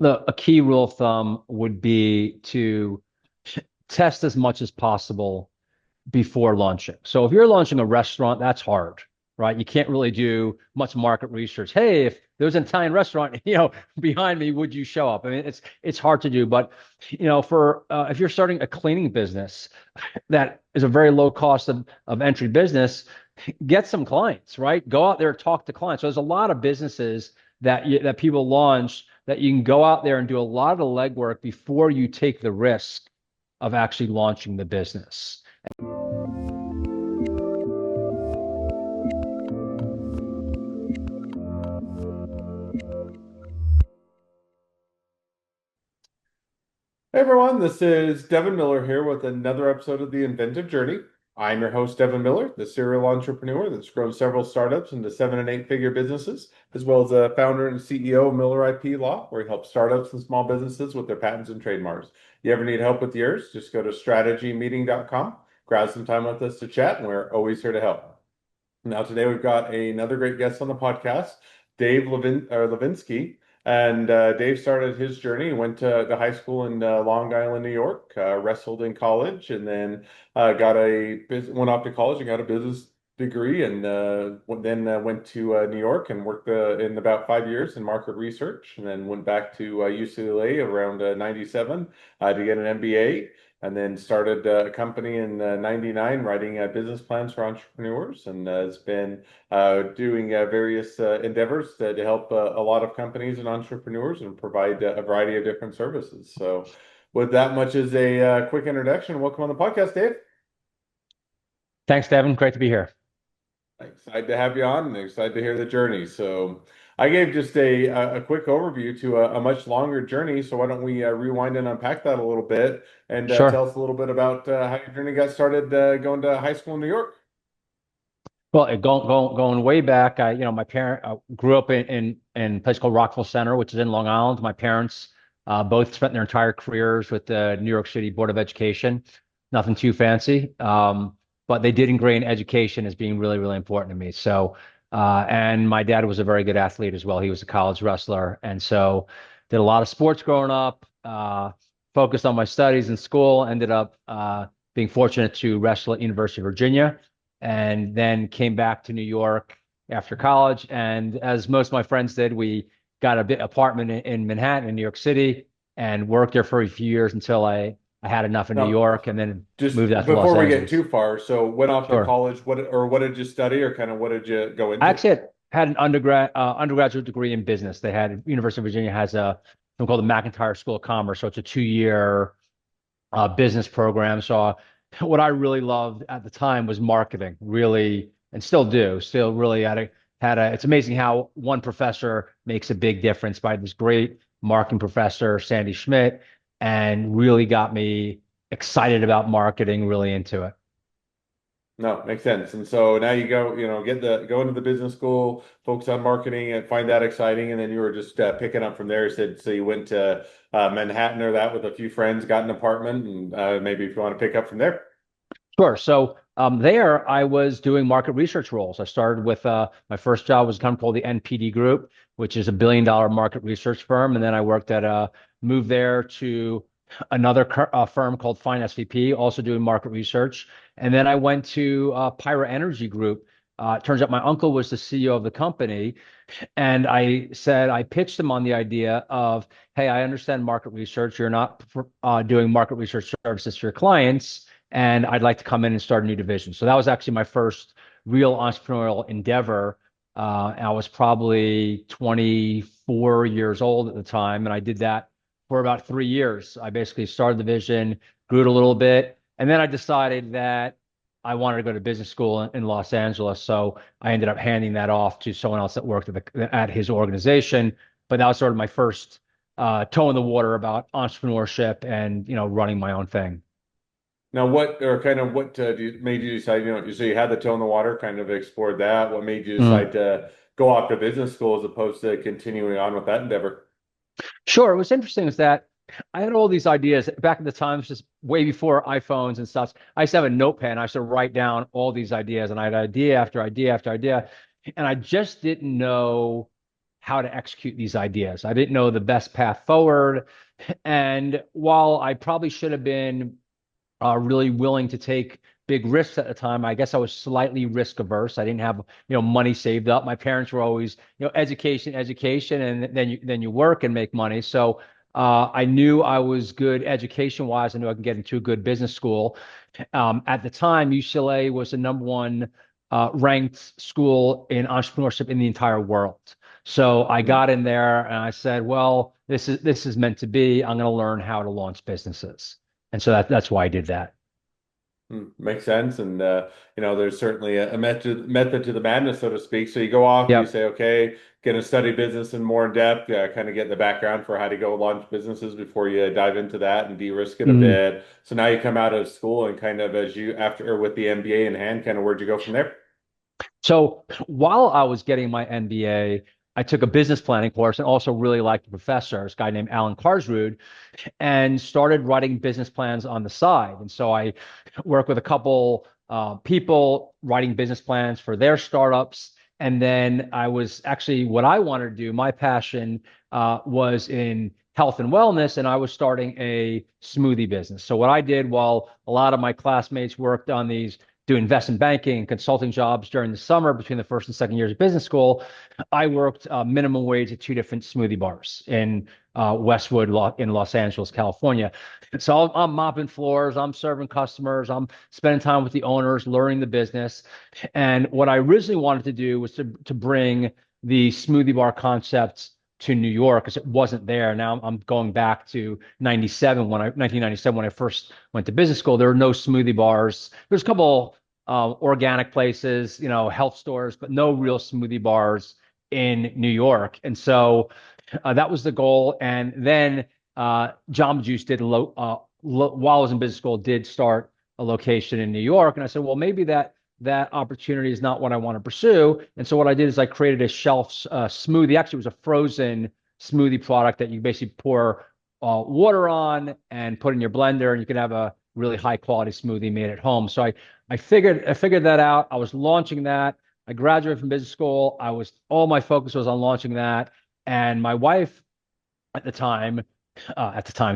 A key rule of thumb would be to test as much as possible before launching. So if you're launching a restaurant, that's hard, right? You can't really do much market research. Hey, if there's an Italian restaurant, behind me, would you show up? I mean, it's hard to do, but for if you're starting a cleaning business, that is a very low cost of entry business, get some clients, right? Go out there, talk to clients. So there's a lot of businesses that people launch that you can go out there and do a lot of the legwork before you take the risk of actually launching the business. Hey everyone, this is Devin Miller here with another episode of The Inventive Journey. I'm your host, Devin Miller, the serial entrepreneur that's grown several startups into 7 and 8 figure businesses, as well as a founder and CEO of Miller IP Law, where he helps startups and small businesses with their patents and trademarks. You ever need help with yours, just go to strategymeeting.com, grab some time with us to chat, and we're always here to help. Now, today we've got another great guest on the podcast, Dave Lavinsky. And Dave started his journey, went to high school in Long Island, New York, wrestled in college, and then went off to college and got a business degree, and then went to New York and worked in about 5 years in market research, and then went back to UCLA around 97 to get an MBA. And then started a company in 99 writing business plans for entrepreneurs, and has been doing various endeavors to help a lot of companies and entrepreneurs and provide a variety of different services. So with that much as a quick introduction, welcome on the podcast, Dave. Thanks, Devin. Great to be here. Excited to have you on and excited to hear the journey. So I gave just a quick overview to a much longer journey. So why don't we rewind and unpack that a little bit and Sure. tell us a little bit about how your journey got started going to high school in New York? Well, going way back, my parent grew up in a place called Rockville Center, which is in Long Island. My parents both spent their entire careers with the New York City Board of Education. Nothing too fancy, but they did ingrain education as being really, really important to me. So, and my dad was a very good athlete as well. He was a college wrestler, and so did a lot of sports growing up. Focused on my studies in school. Ended up being fortunate to wrestle at University of Virginia and then came back to New York after college. And as most of my friends did, we got a bit apartment in Manhattan, in New York City, and worked there for a few years until I had enough in New Now, York, and then just moved out to Los before we get Angeles. too far, so went off to Sure. college, what did you study, or kind of what did you go I into? actually had an undergraduate degree in business. They had University of Virginia has something called the McIntire School of Commerce, so it's a 2 year business program. So what I really loved at the time was marketing, really, and still do. Still really had a. It's amazing how one professor makes a big difference. By this great marketing professor, Sandy Schmidt, and really got me excited about marketing, really into it. No, makes sense. And so now you go, go into the business school, focus on marketing and find that exciting. And then you were just picking up from there. So you went to Manhattan or that with a few friends, got an apartment, and maybe if you want to pick up from there. Sure. So there, I was doing market research roles. I started with my first job was a company called the NPD Group, which is $1 billion market research firm, and then I worked at moved there to another firm called Fine SVP, also doing market research, and then I went to Pyra Energy Group. It turns out my uncle was the CEO of the company, and I pitched him on the idea of, hey, I understand market research. You're not doing market research services for your clients, and I'd like to come in and start a new division. So that was actually my first real entrepreneurial endeavor. I was probably 24 years old at the time, and I did that for about 3 years. I basically started the division, grew it a little bit, and then I decided that I wanted to go to business school in Los Angeles. So I ended up handing that off to someone else that worked at his organization. But that was sort of my first toe in the water about entrepreneurship and running my own thing. Now, what made you decide, so you had the toe in the water, kind of explored that. What made you Mm. decide to go off to business school as opposed to continuing on with that endeavor? Sure. What's interesting is that I had all these ideas back in the times, just way before iPhones and stuff. I used to have a notepad. I used to write down all these ideas, and I had idea after idea after idea, and I just didn't know how to execute these ideas. I didn't know the best path forward. And while I probably should have been really willing to take big risks at the time, I guess I was slightly risk averse. I didn't have, money saved up. My parents were always, education, education, and then you work and make money. So I knew I was good education wise. I knew I could get into a good business school. At the time, UCLA was the number one ranked school in entrepreneurship in the entire world. So I Hmm. got in there and I said, well, this is meant to be. I'm going to learn how to launch businesses. And so that's why I did that. Makes sense. And there's certainly a method to the madness, so to speak. So you go off, you Yep. say, okay, gonna study business in more in depth, kind of get the background for how to go launch businesses before you dive into that and de-risk it a Mm. bit. So now you come out of school and kind of as you after or with the MBA in hand, kind of where'd you go from there? So while I was getting my MBA, I took a business planning course and also really liked the professor, this guy named Alan Carsrud, and started writing business plans on the side. And so I work with a couple people writing business plans for their startups. And then I was actually what I wanted to do, my passion was in health and wellness, and I was starting a smoothie business. So what I did while a lot of my classmates worked on these do investment banking and consulting jobs during the summer between the first and second years of business school, I worked minimum wage at two different smoothie bars in Westwood in Los Angeles, California. So I'm mopping floors, I'm serving customers, I'm spending time with the owners, learning the business. And what I originally wanted to do was to bring the smoothie bar concepts to New York because it wasn't there. Now I'm going back to 1997 when I first went to business school. There were no smoothie bars. There's a couple organic places, health stores, but no real smoothie bars in New York. And so that was the goal. And then Jamba Juice while I was in business school, did start a location in New York. And I said, well, maybe that opportunity is not what I want to pursue. And so what I did is I created a shelf smoothie. Actually, it was a frozen smoothie product that you basically pour water on and put in your blender, and you can have a really high quality smoothie made at home. So I figured that out. I was launching that. I graduated from business school. All my focus was on launching that. And my wife at the time,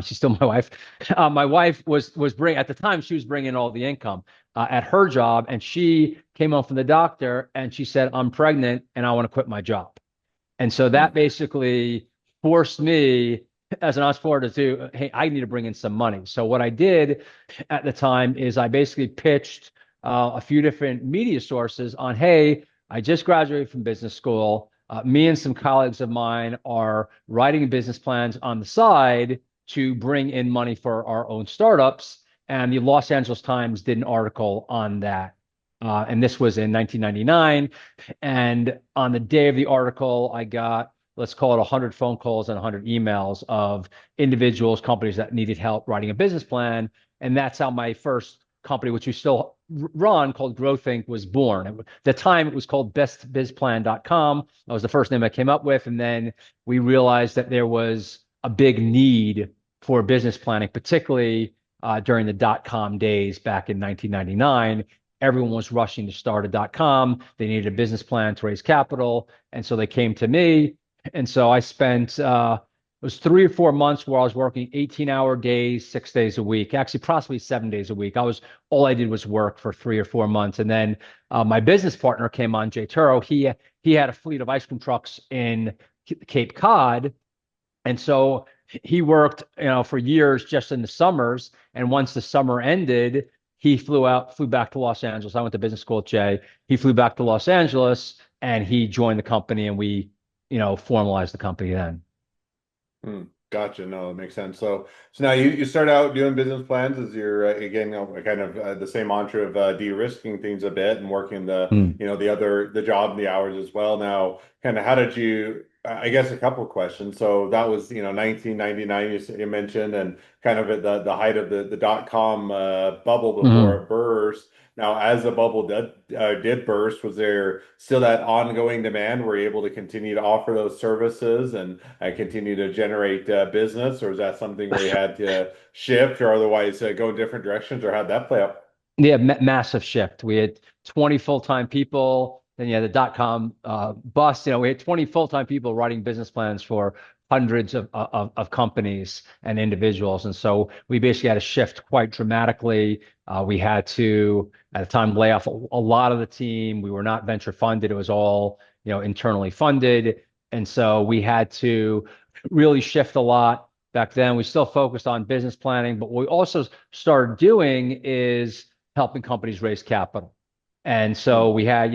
she's still my wife. My wife was bring at the time she was bringing all the income at her job, and she came home from the doctor and she said, "I'm pregnant and I want to quit my job." And so that Hmm. basically forced me as an entrepreneur to do, hey, I need to bring in some money. So what I did at the time is I basically pitched a few different media sources on, hey, I just graduated from business school. Me and some colleagues of mine are writing business plans on the side to bring in money for our own startups. And the Los Angeles Times did an article on that. And this was in 1999. And on the day of the article, I got, let's call it 100 phone calls and 100 emails of individuals, companies that needed help writing a business plan. And that's how my first company, which we still run, called GrowThink, was born. At the time, it was called bestbizplan.com. That was the first name I came up with. And then we realized that there was a big need for business planning, particularly during the dot-com days back in 1999. Everyone was rushing to start a .com. They needed a business plan to raise capital, and so they came to me. And so I spent it was 3 or 4 months where I was working 18-hour days, 6 days a week, actually possibly 7 days a week. All I did was work for 3 or 4 months, and then my business partner came on, Jay Turo. He had a fleet of ice cream trucks in Cape Cod, and so he worked, for years just in the summers. And once the summer ended, he flew back to Los Angeles. I went to business school at Jay. He flew back to Los Angeles and he joined the company, and we, formalized the company then. Hmm. Gotcha. No, it makes sense. So now you start out doing business plans as you're again, kind of the same mantra of de-risking things a bit and working Mm. the job and the hours as well. Now, kind of how did you? I guess a couple of questions. So that was 1999 you mentioned, and kind of at the height of the dot-com bubble before Mhm. it burst. Now, as the bubble did burst, was there still that ongoing demand? Were you able to continue to offer those services and continue to generate business, or is that something where you had to shift or otherwise go in different directions, or how'd that play out? Yeah, massive shift. We had 20 full-time people Then you had the dot-com bust. We had 20 full-time people writing business plans for hundreds of companies and individuals. And so we basically had to shift quite dramatically. We had to, at the time, lay off a lot of the team. We were not venture funded. It was all, internally funded. And so we had to really shift a lot back then. We still focused on business planning, but what we also started doing is helping companies raise capital. And so we had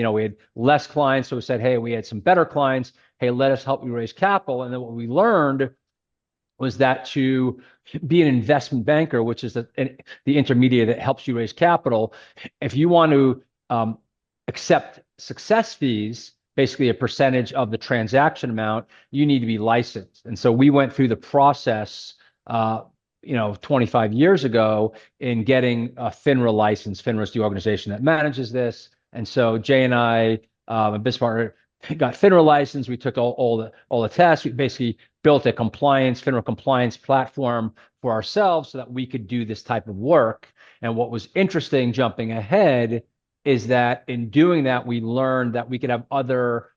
less clients. So we said, hey, we had some better clients. Hey, let us help you raise capital. And then what we learned was that to be an investment banker, which is the intermediary that helps you raise capital, if you want to accept success fees, basically a percentage of the transaction amount, you need to be licensed. And so we went through the process, 25 years ago in getting a FINRA license. FINRA is the organization that manages this. And so Jay and I, a business partner, got FINRA license. We took all the tests. We basically built a FINRA compliance platform for ourselves so that we could do this type of work. And what was interesting jumping ahead is that in doing that, we learned that we could have other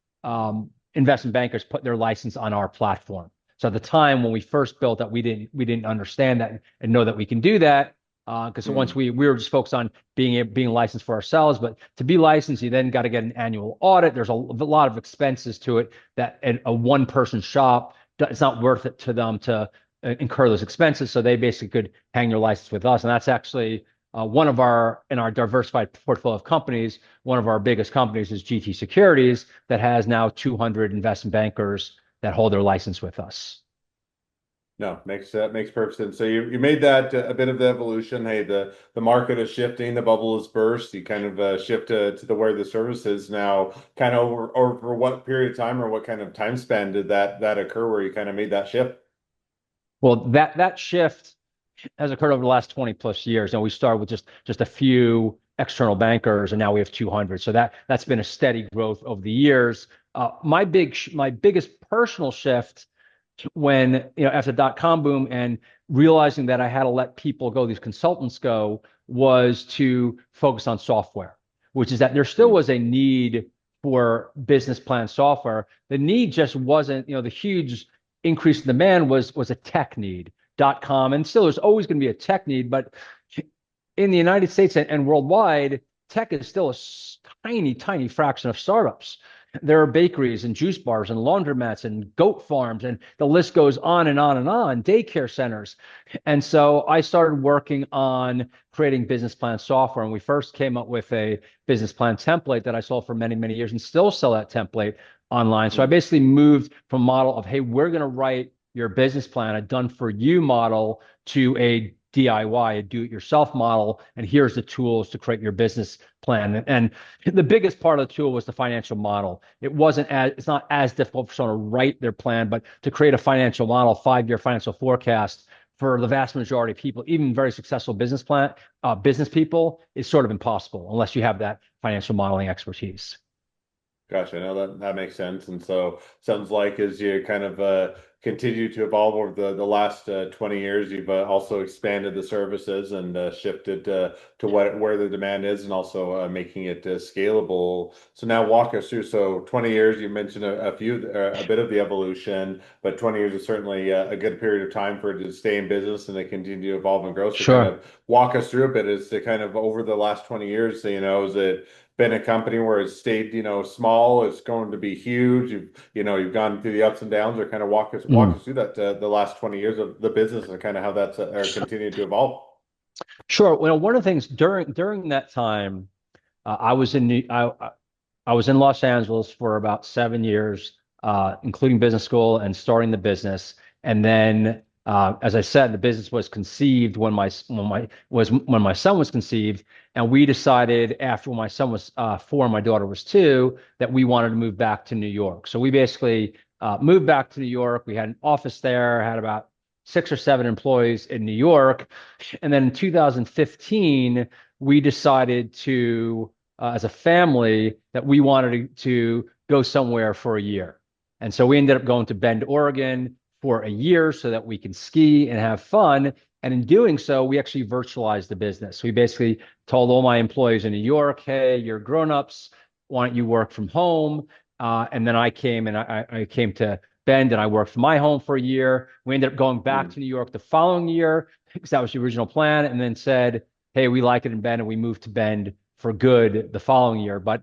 investment bankers put their license on our platform. So at the time when we first built that, we didn't understand that and know that we can do that. Because once we were just focused on being licensed for ourselves, but to be licensed, you then got to get an annual audit. There's a lot of expenses to it that a one person shop, it's not worth it to them to incur those expenses. So they basically could hang their license with us. And that's actually in our diversified portfolio of companies, one of our biggest companies is GT Securities that has now 200 investment bankers that hold their license with us. No, makes perfect sense. So you made that a bit of the evolution. Hey, the market is shifting, the bubble is burst. You kind of shift to the where the service is now. Kind of over what period of time or what kind of time span did that occur where you kind of made that shift? Well, that shift has occurred over the last 20 plus years. And we started with just a few external bankers, and now we have 200. So that's been a steady growth over the years. My biggest personal shift when, after the dot-com boom and realizing that I had to let people go, these consultants go, was to focus on software, which is that there still was a need for business plan software. The need just wasn't, the huge increase in demand was a tech need. .com, and still there's always going to be a tech need, but in the United States and worldwide, tech is still a tiny fraction of startups. There are bakeries and juice bars and laundromats and goat farms, and the list goes on and on and on, daycare centers. And so I started working on creating business plan software, and we first came up with a business plan template that I sold for many, many years and still sell that template online. So I basically moved from a model of, hey, we're going to write your business plan, a done for you model, to a DIY, a do-it-yourself model, and here's the tools to create your business plan. And the biggest part of the tool was the financial model. It's not as difficult for someone to write their plan, but to create a financial model, 5-year financial forecast for the vast majority of people, even very successful business people, is sort of impossible unless you have that financial modeling expertise. Gotcha. No, that makes sense. And so sounds like as you kind of continue to evolve over the last 20 years, you've also expanded the services and shifted to where the demand is, and also making it scalable. So now walk us through. So 20 years, you mentioned a bit of the evolution, but 20 years is certainly a good period of time for it to stay in business and to continue to evolve and grow. So kind Sure. of walk us through a bit as to kind of over the last 20 years, is it been a company where it's stayed, small, it's going to be huge. You've gone through the ups and downs, or kind of walk us through that the last 20 years of the business and kind of how that's continued to evolve. Sure. Well, one of the things during that time, I was I was in Los Angeles for about 7 years, including business school and starting the business. And then, as I said, the business was conceived when my son was conceived, and we decided after my son was 4 and my daughter was 2 that we wanted to move back to New York. So we basically moved back to New York. We had an office there, had about 6 or 7 employees in New York, and then in 2015 we decided to, as a family, that we wanted to go somewhere for a year. And so we ended up going to Bend, Oregon for a year so that we can ski and have fun. And in doing so, we actually virtualized the business. We basically told all my employees in New York, hey, you're grown-ups. why don't you work from home? And then I came and I came to Bend and I worked from my home for a year. We ended up going back Hmm. to New York the following year because that was the original plan, and then said, hey, we like it in Bend, and we moved to Bend for good the following year. But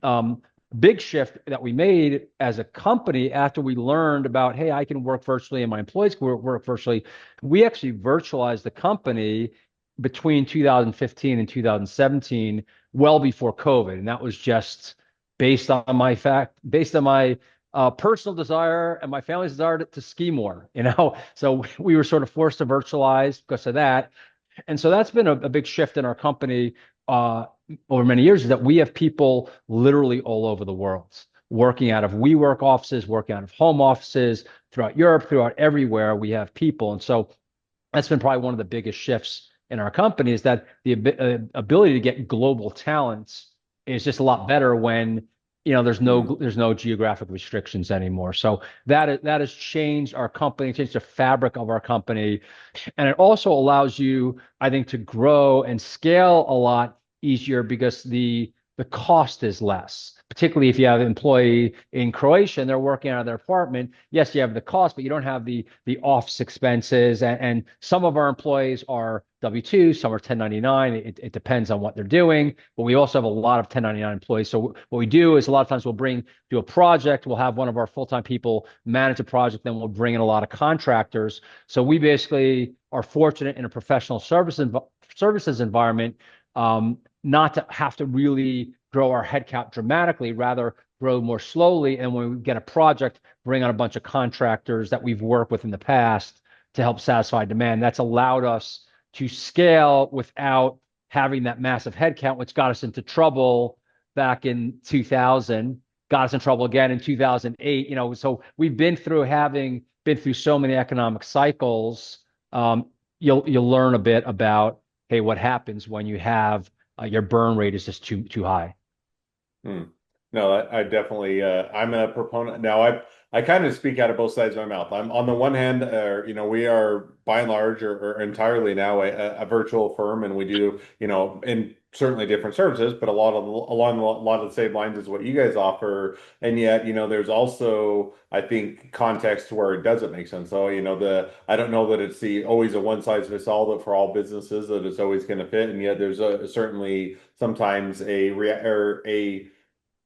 um, big shift that we made as a company after we learned about, hey, I can work virtually and my employees can work virtually. We actually virtualized the company between 2015 and 2017, well before COVID. And that was just based on my personal desire and my family's desire to ski more, you know? So we were sort of forced to virtualize because of that. And so that's been a big shift in our company uh, over many years, is that we have people literally all over the world working out of WeWork offices, working out of home offices throughout Europe, throughout everywhere. We have people. And so that's been probably one of the biggest shifts in our company, is that the ability to get global talents is just a lot better when Hmm. there's no geographic restrictions anymore. So that has changed our company, changed the fabric of our company, and it also allows you, I think, to grow and scale a lot easier because the cost is less. Particularly if you have an employee in Croatia and they're working out of their apartment. Yes, you have the cost, but you don't have the office expenses. And some of our employees are W-2, some are 1099. It depends on what they're doing. But we also have a lot of 1099 employees. So what we do is a lot of times we'll bring do a project. We'll have one of our full-time people manage a project, then we'll bring in a lot of contractors. So we basically are fortunate in a professional services environment, not to have to really grow our headcount dramatically, rather grow more slowly. And when we get a project, bring on a bunch of contractors that we've worked with in the past to help satisfy demand. That's allowed us to scale without having that massive headcount, which got us into trouble back in 2000, got us in trouble again in 2008. So we've been through so many economic cycles. um, you'll learn a bit about, hey, what happens when you have your burn rate is just too high. Hmm. No, I definitely I'm a proponent. Now I kind of speak out of both sides of my mouth. I'm on the one hand, we are by and large or entirely now a virtual firm, and we do, in certainly different services, but along a lot of the same lines as what you guys offer. And yet, there's also, I think, context to where it doesn't make sense. So, I don't know that it's the always a one size fits all that for all businesses that it's always going to fit, and yet there's certainly sometimes a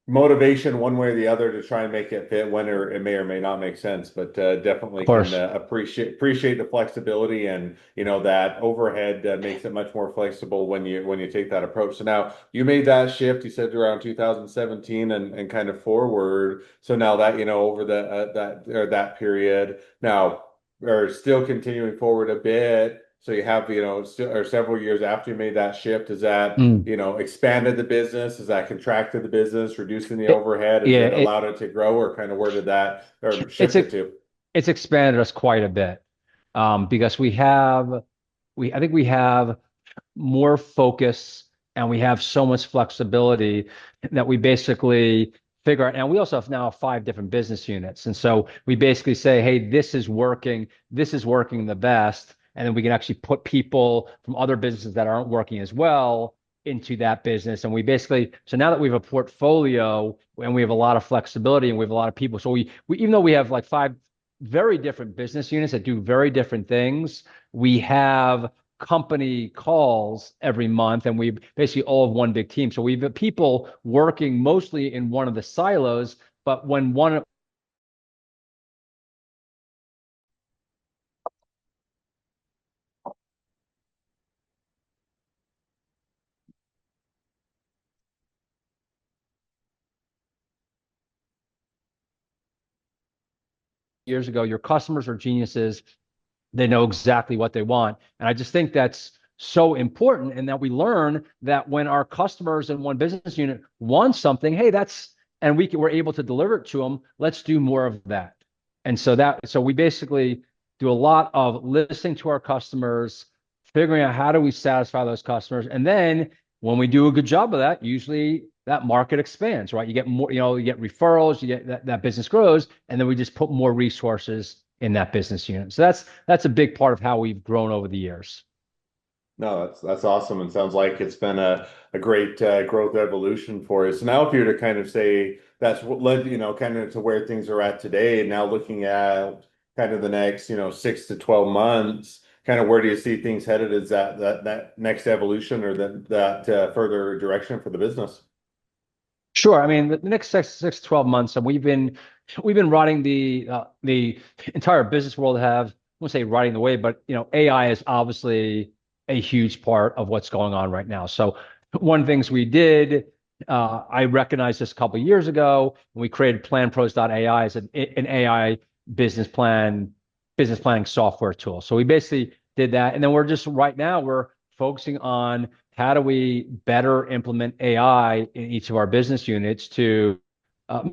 motivation one way or the other to try and make it fit when it may or may not make sense, but Of definitely can course. appreciate the flexibility, and that overhead makes it much more flexible when you take that approach. So now you made that shift, you said around 2017 and kind of forward. So now that over that period now, or still continuing forward a bit. So you have, still or several years after you made that shift, is that Mm. expanded the business? Has that contracted the business, reducing the It, overhead? Has yeah, it allowed it to grow, or kind of where did that or it's shifted a, to? it's expanded us quite a bit, because I think we have more focus and we have so much flexibility that we basically figure out. And we also have now 5 different business units. And so we basically say, hey, this is working the best. And then we can actually put people from other businesses that aren't working as well into that business. And so now that we have a portfolio and we have a lot of flexibility and we have a lot of people. So we even though we have like 5 very different business units that do very different things, we have company calls every month, and we basically all have one big team. So we've got people working mostly in one of the silos, but when one years ago, your customers are geniuses. They know exactly what they want. And I just think that's so important. And that we learn that when our customers in one business unit want something, hey, we're able to deliver it to them. Let's do more of that. And so we basically do a lot of listening to our customers, figuring out how do we satisfy those customers. And then when we do a good job of that, usually that market expands, right? You get more, you get referrals, you get that business grows, and then we just put more resources in that business unit. So that's a big part of how we've grown over the years. No, that's awesome, and sounds like it's been a great growth evolution for you. So now, if you were to kind of say that's what led, kind of to where things are at today, and now looking at kind of the next, 6 to 12 months, kind of where do you see things headed? Is that next evolution or that further direction for the business? Sure. I mean, the next 12 months, and we've been riding the entire business world have, I won't say riding the wave, but AI is obviously a huge part of what's going on right now. So one of the things we did, I recognized this a couple of years ago, when we created PlanPros.ai as an AI business business planning software tool. So we basically did that, and then right now we're focusing on how do we better implement AI in each of our business units to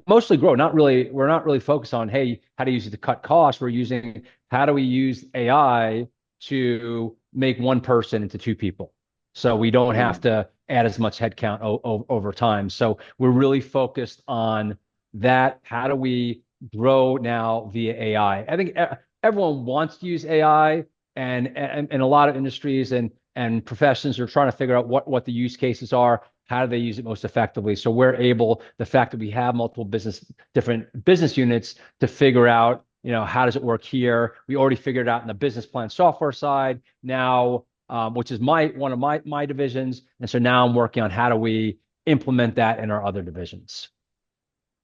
mostly grow. We're not really focused on, hey, how to use it to cut costs. We're using how do we use AI to make one person into two people, so we don't have Hmm. to add as much headcount over time. So we're really focused on that. How do we grow now via AI? I think everyone wants to use AI, and a lot of industries and professions are trying to figure out what the use cases are. How do they use it most effectively? So we're able, the fact that we have multiple different business units to figure out, how does it work here? We already figured it out in the business plan software side now, which is one of my divisions. And so now I'm working on how do we implement that in our other divisions.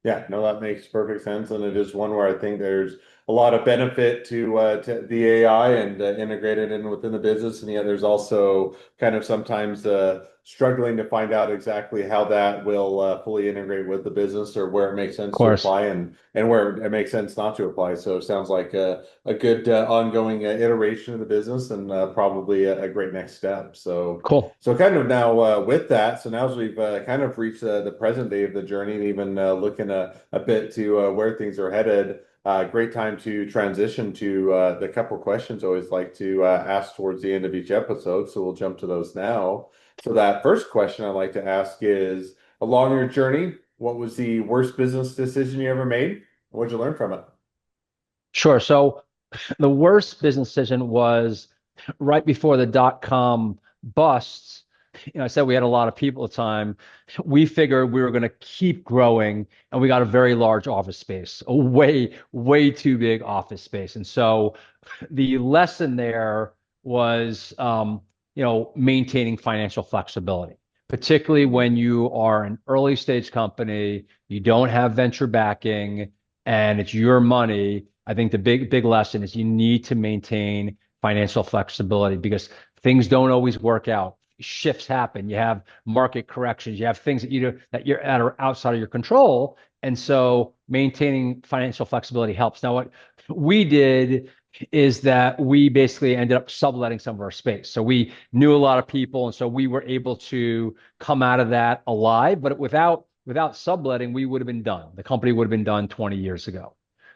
Yeah, no, that makes perfect sense, and it is one where I think there's a lot of benefit to the AI and integrated in within the business, and yet there's also kind of sometimes struggling to find out exactly how that will fully integrate with the business or where it makes Of sense to course. apply and where it makes sense not to apply. So it sounds like a good ongoing iteration of the business and probably a great next step. So. Cool. So kind of now with that, so now as we've kind of reached the present day of the journey and even looking a bit to where things are headed, great time to transition to the couple questions I always like to ask towards the end of each episode. So we'll jump to those now. So that first question I'd like to ask is, along your journey, what was the worst business decision you ever made? What'd you learn from it? Sure. So the worst business decision was right before the dot-com busts. I said we had a lot of people at the time. We figured we were going to keep growing, and we got a very large office space, a way too big office space. And so the lesson there was, maintaining financial flexibility, particularly Mhm. when you are an early stage company, you don't have venture backing, and it's your money. I think the big lesson is you need to maintain financial flexibility because things don't always work out. Shifts happen. You have market corrections. You have things that are outside of your control, and so maintaining financial flexibility helps. Now, what we did is that we basically ended up subletting some of our space. So we knew a lot of people, and so we were able to come out of that alive. But without subletting, we would have been done. The company would have been done 20 years ago.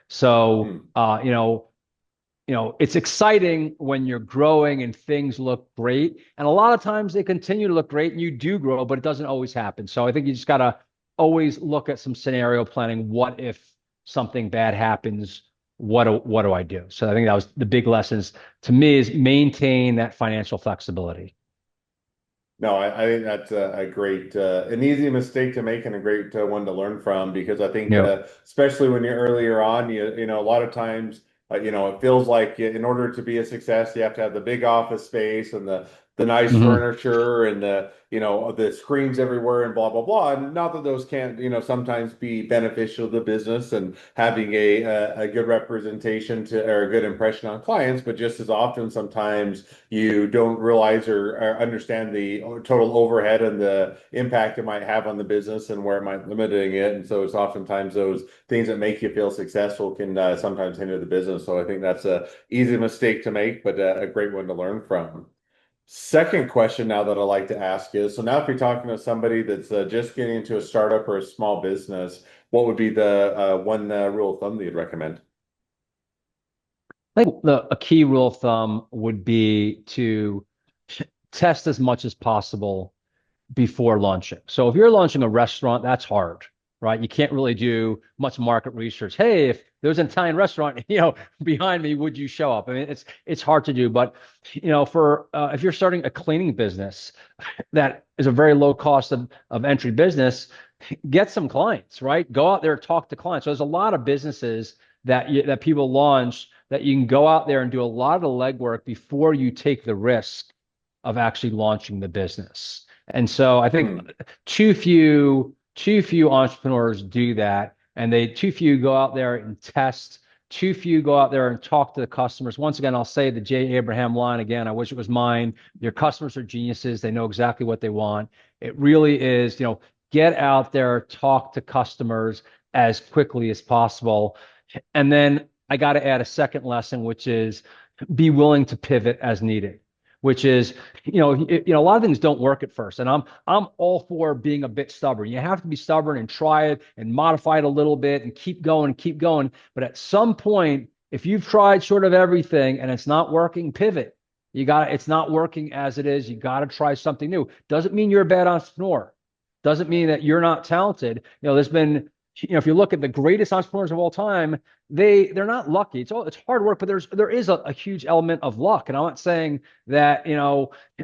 So, Hmm. it's exciting when you're growing and things look great. And a lot of times they continue to look great and you do grow, but it doesn't always happen. So I think you just got to always look at some scenario planning. What if something bad happens? What do I do? So I think that was the big lessons to me is maintain that financial flexibility. No, I think that's a great, an easy mistake to make and a great one to learn from because I think, Yeah. especially when you're earlier on, a lot of times, it feels like in order to be a success, you have to have the big office space and the nice Hmm. furniture and the screens everywhere and blah blah blah. And not that those can't, sometimes be beneficial to the business and having a good representation to or a good impression on clients, but just as often sometimes you don't realize or understand the total overhead and the impact it might have on the business and where it might limiting it. And so it's oftentimes those things that make you feel successful can sometimes hinder the business. So I think that's a easy mistake to make, but a great one to learn from. Second question now that I like to ask is, so now if you're talking to somebody that's just getting into a startup or a small business, what would be the one rule of thumb that you'd recommend? I think a key rule of thumb would be to test as much as possible before launching. So if you're launching a restaurant, that's hard, right? You can't really do much market research. Hey, there was an Italian restaurant, behind me, would you show up? I mean, it's hard to do, but for if you're starting a cleaning business that is a very low cost of entry business, get some clients, right? Go out there, talk to clients. So there's a lot of businesses that people launch that you can go out there and do a lot of the legwork before you take the risk of actually launching the business. And so I think Hmm. too few entrepreneurs do that, and they too few go out there and test. Too few go out there and talk to the customers. Once again, I'll say the J. Abraham line again. I wish it was mine. Your customers are geniuses. They know exactly what they want. It really is, get out there, talk to customers as quickly as possible. And then I got to add a second lesson, which is be willing to pivot as needed. Which is, a lot of things don't work at first, and I'm all for being a bit stubborn. You have to be stubborn and try it and modify it a little bit and keep going, keep going. But at some point, if you've tried sort of everything and it's not working, pivot. It's not working as it is. You got to try something new. Doesn't mean you're a bad entrepreneur. Doesn't mean that you're not talented. There's been, if you look at the greatest entrepreneurs of all time, they're not lucky. It's hard work, but there is a huge element of luck. And I'm not saying that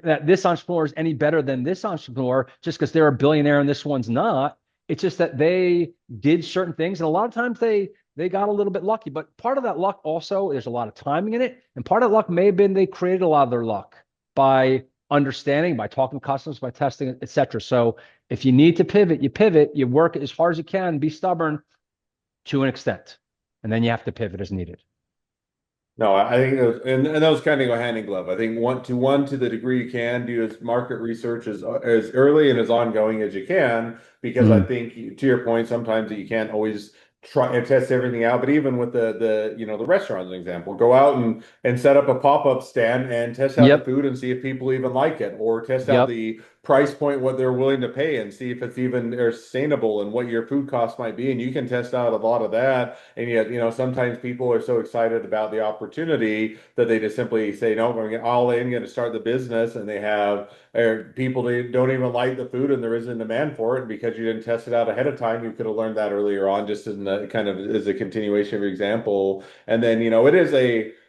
that this entrepreneur is any better than this entrepreneur just because they're a billionaire and this one's not. It's just that they did certain things, and a lot of times they got a little bit lucky. But part of that luck also, there's a lot of timing in it, and part of the luck may have been they created a lot of their luck by understanding, by talking to customers, by testing, etc. So if you need to pivot, you pivot, you work as hard as you can, be stubborn to an extent, and then you have to pivot as needed. No, I think those and those kind of go hand in glove. I think one to the degree you can do as market research as early and as ongoing as you can, because I Mm. think to your point, sometimes you can't always try and test everything out. But even with the restaurant as an example, go out and set up a pop-up stand and test out the Yep. food and see if people even like it, or test out Yep. the price point, what they're willing to pay, and see if it's even sustainable and what your food costs might be. And you can test out a lot of that. And yet, sometimes people are so excited about the opportunity that they just simply say, no, we're going to get all in, going to start the business. And they have people that don't even like the food and there isn't demand for it. And because you didn't test it out ahead of time, you could have learned that earlier on, just in the kind of as a continuation of your example. And then, it is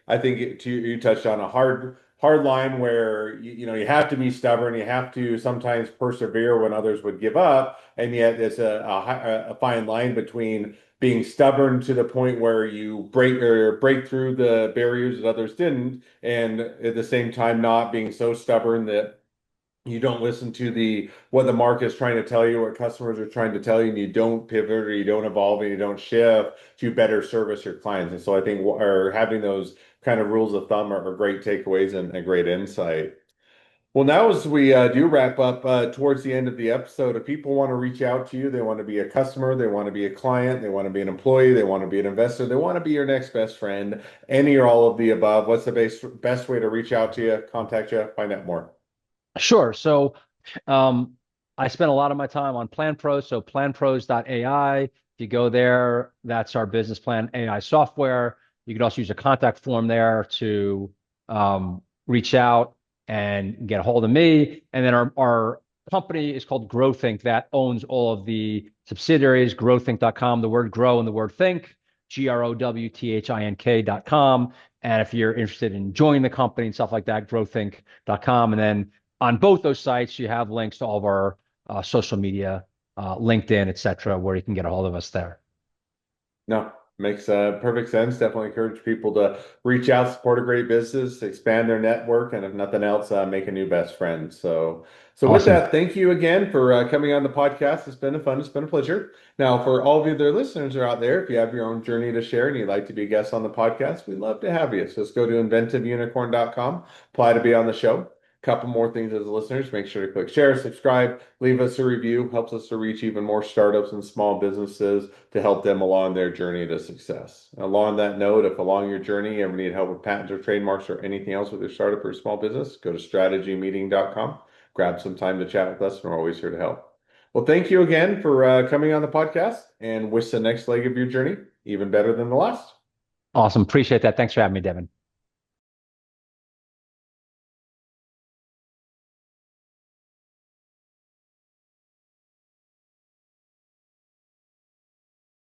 I think you touched on a hard line where you have to be stubborn, you have to sometimes persevere when others would give up, and yet it's a fine line between being stubborn to the point where you break through the barriers that others didn't, and at the same time not being so stubborn that you don't listen to the what the market is trying to tell you, what customers are trying to tell you, and you don't pivot or you don't evolve and you don't shift to better service your clients. And so I think or having those kind of rules of thumb are great takeaways and a great insight. Well, now as we do wrap up towards the end of the episode, if people want to reach out to you, they want to be a customer, they want to be a client, they want to be an employee, they want to be an investor, they want to be your next best friend, any or all of the above, what's the best way to reach out to you, contact you, find out more? Sure. So um, I spend a lot of my time on PlanPros, so planpros.ai. If you go there, that's our business plan AI software. You can also use a contact form there to reach out and get a hold of me. And then our company is called GrowThink, that owns all of the subsidiaries, growthink.com, the word grow and the word think, growthink.com. And if you're interested in joining the company and stuff like that, growthink.com. And then on both those sites, you have links to all of our social media, LinkedIn, etc., where you can get a hold of us there. No, makes perfect sense. Definitely encourage people to reach out, support a great business, expand their network, and if nothing else, make a new best friend. So with Awesome. that, thank you again for coming on the podcast. It's been a fun, it's been a pleasure. Now, for all of you other listeners who are out there, if you have your own journey to share and you'd like to be a guest on the podcast, we'd love to have you. So just go to inventiveunicorn.com, apply to be on the show. Couple more things as listeners, make sure to click share, subscribe, leave us a review, helps us to reach even more startups and small businesses to help them along their journey to success. Along that note, if along your journey you ever need help with patents or trademarks or anything else with your startup or small business, go to strategymeeting.com, grab some time to chat with us, and we're always here to help. Well, thank you again for coming on the podcast, and wish the next leg of your journey even better than the last. Awesome. Appreciate that. Thanks for having me, Devin.